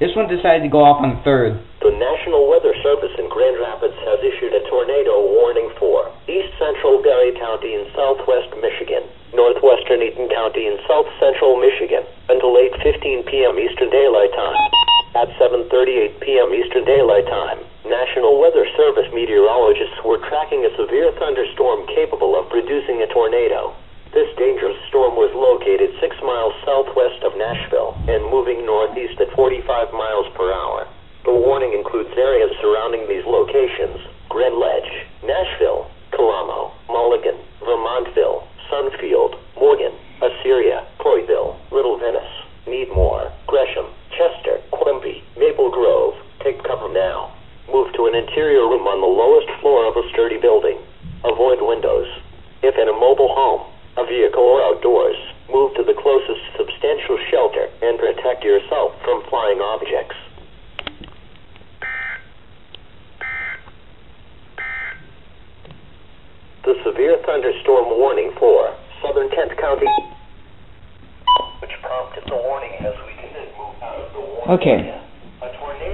This one decided to go off on the 3rd. The National Weather Service in Grand Rapids has issued a tornado warning for east central Berry County in southwest Michigan, northwestern Eaton County in south central Michigan, until 8:15 p.m. Eastern Daylight Time. At 7:38 p.m. Eastern Daylight Time, National Weather Service meteorologists were tracking a severe thunderstorm capable of producing a tornado. This dangerous storm was located 6 miles southwest of Nashville and moving northeast at 45 miles per hour. The warning includes areas surrounding these locations: Grand Ledge, Nashville, Calamo, Mulligan, Vermontville, Sunfield, Morgan, Assyria, Croyville, Little Venice, Needmore, Gresham, Chester, Quimby, Maple Grove. Take cover now. Move to an interior room on the lowest floor of a sturdy building. Avoid windows. If in a mobile home, a vehicle, or outdoors, move to the closest substantial shelter and protect yourself from flying objects. The severe thunderstorm warning for southern Kent County, which prompted the warning as we didn't move out of the warning. Okay.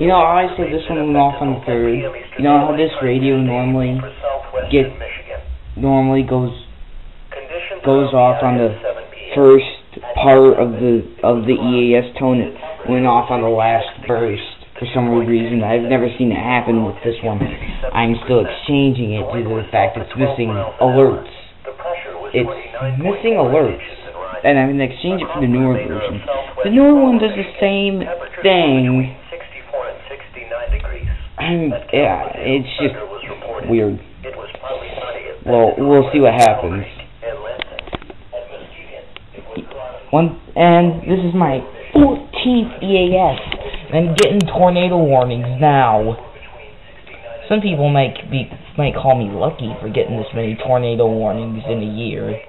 You know, I said this one went off on the 3rd. You know how this radio normally goes off on the first part of the EAS tone. It went off on the last burst for some weird reason. I've never seen it happen with this one. I'm still exchanging it due to the fact it's missing alerts. It's missing alerts, and I'm going to exchange it for the newer version. The newer one does the same thing. Yeah, it's just weird. Well, we'll see what happens. And this is my 14th EAS. I'm getting tornado warnings now. Some people might call me lucky for getting this many tornado warnings in a year.